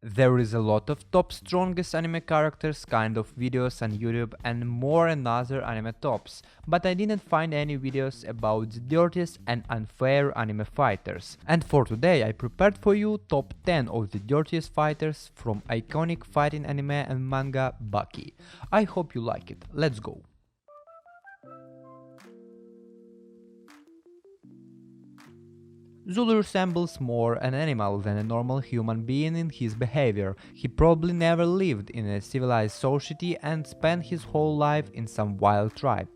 There is a lot of top strongest anime characters kind of videos on YouTube and more and other anime tops, but I didn't find any videos about the dirtiest and unfair anime fighters. And for today I prepared for you top 10 of the dirtiest fighters from iconic fighting anime and manga Baki. I hope you like it. Let's go! Zulu resembles more an animal than a normal human being in his behavior. He probably never lived in a civilized society and spent his whole life in some wild tribe.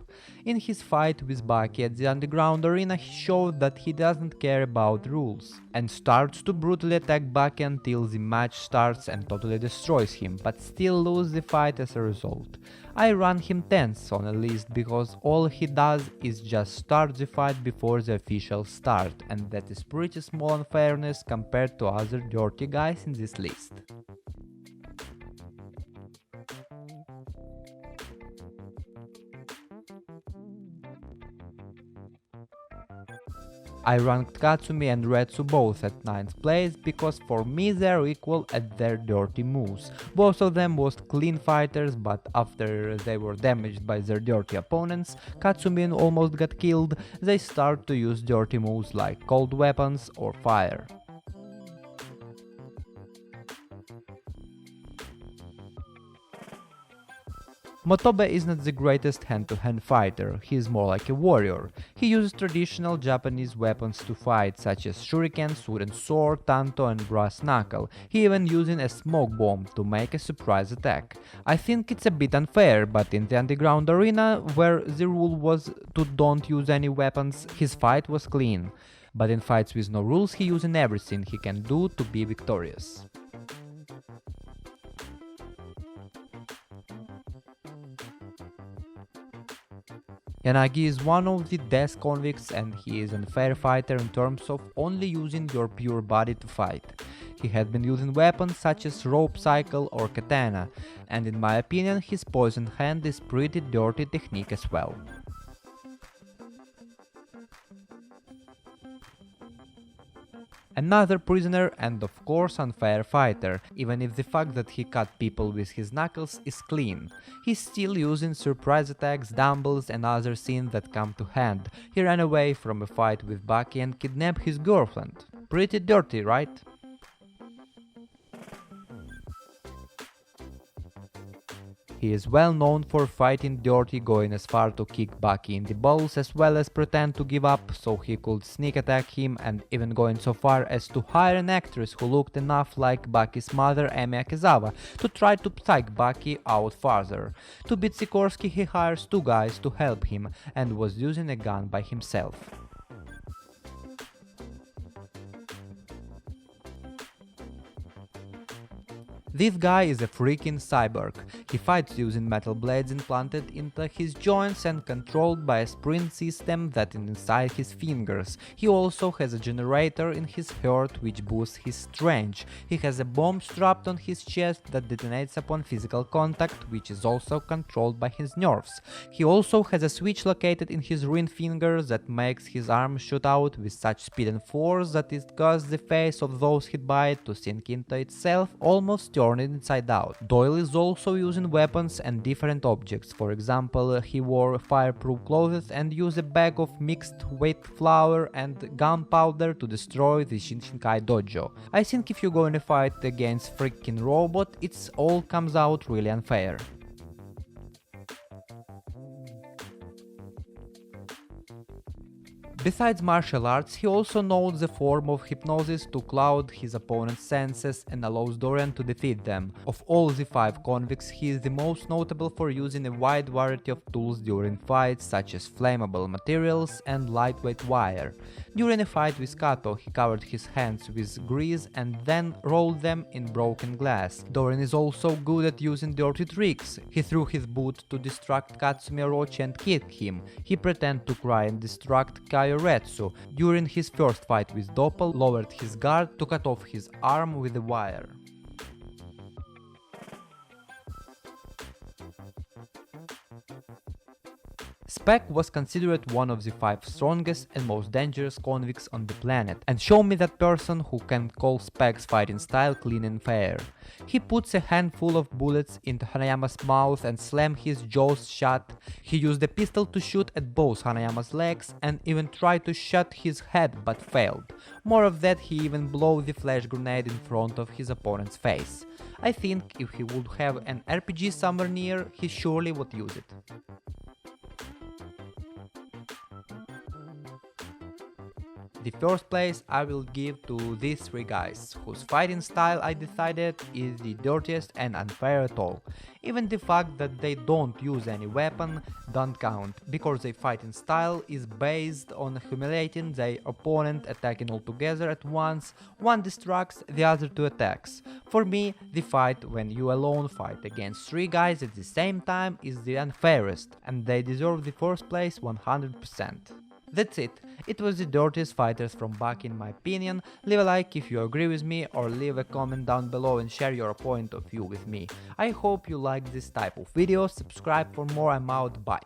In his fight with Baki at the underground arena, he showed that he doesn't care about rules and starts to brutally attack Baki until the match starts and totally destroys him, but still loses the fight as a result. I ran him 10th on a list because all he does is just start the fight before the official start, and that is pretty small unfairness compared to other dirty guys in this list. I ranked Katsumi and Retsu both at 9th place because for me they are equal at their dirty moves. Both of them was clean fighters, but after they were damaged by their dirty opponents, Katsumi almost got killed, they start to use dirty moves like cold weapons or fire. Motoba is not the greatest hand-to-hand fighter, he is more like a warrior. He uses traditional Japanese weapons to fight, such as shurikens, wooden sword, tanto and brass knuckle. He even using a smoke bomb to make a surprise attack. I think it's a bit unfair, but in the underground arena, where the rule was to don't use any weapons, his fight was clean. But in fights with no rules, he using everything he can do to be victorious. Yanagi is one of the death convicts and he is an unfair fighter in terms of only using your pure body to fight. He had been using weapons such as rope cycle or katana, and in my opinion his poison hand is pretty dirty technique as well. Another prisoner and of course unfair fighter, even if the fact that he cut people with his knuckles is clean. He's still using surprise attacks, dumbbells and other things that come to hand. He ran away from a fight with Baki and kidnapped his girlfriend. Pretty dirty, right? He is well known for fighting dirty, going as far to kick Baki in the balls as well as pretend to give up so he could sneak attack him, and even going so far as to hire an actress who looked enough like Baki's mother Emi Akizawa to try to psych Baki out further. To beat Sikorsky he hires two guys to help him and was using a gun by himself. This guy is a freaking cyborg. He fights using metal blades implanted into his joints and controlled by a sprint system that is inside his fingers. He also has a generator in his heart which boosts his strength. He has a bomb strapped on his chest that detonates upon physical contact, which is also controlled by his nerves. He also has a switch located in his ring finger that makes his arm shoot out with such speed and force that it causes the face of those hit by it to sink into itself, almost turning it inside out. Doyle is also using weapons and different objects. For example, he wore fireproof clothes and used a bag of mixed weight flour and gunpowder to destroy the Shinshinkai dojo. I think if you go in a fight against freaking robot, it all comes out really unfair. Besides martial arts, he also knows the form of hypnosis to cloud his opponent's senses and allows Dorian to defeat them. Of all the 5 convicts, he is the most notable for using a wide variety of tools during fights, such as flammable materials and lightweight wire. During a fight with Kato, he covered his hands with grease and then rolled them in broken glass. Dorian is also good at using dirty tricks. He threw his boot to distract Katsumi Orochi and kicked him. He pretended to cry and distract Retsu. During his first fight with Doyle, lowered his guard to cut off his arm with a wire. Spec was considered one of the 5 strongest and most dangerous convicts on the planet, and show me that person who can call Spec's fighting style clean and fair. He puts a handful of bullets into Hanayama's mouth and slams his jaws shut. He used a pistol to shoot at both Hanayama's legs and even tried to shoot his head but failed. More of that, he even blew the flash grenade in front of his opponent's face. I think if he would have an RPG somewhere near, he surely would use it. The first place I will give to these 3 guys, whose fighting style I decided is the dirtiest and unfair at all. Even the fact that they don't use any weapon don't count, because their fighting style is based on humiliating their opponent, attacking all together at once. One distracts, the other 2 attacks. For me, the fight when you alone fight against 3 guys at the same time is the unfairest, and they deserve the first place 100%. That's it. It was the dirtiest fighters from Baki in my opinion. Leave a like if you agree with me, or leave a comment down below and share your point of view with me. I hope you like this type of videos. Subscribe for more. I'm out. Bye.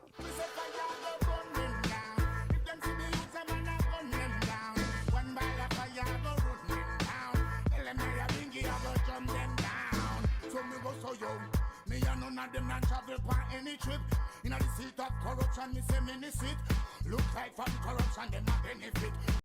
Them not travel on any trip. In the seat of corruption, me say me sit. Look like from corruption, them a benefit.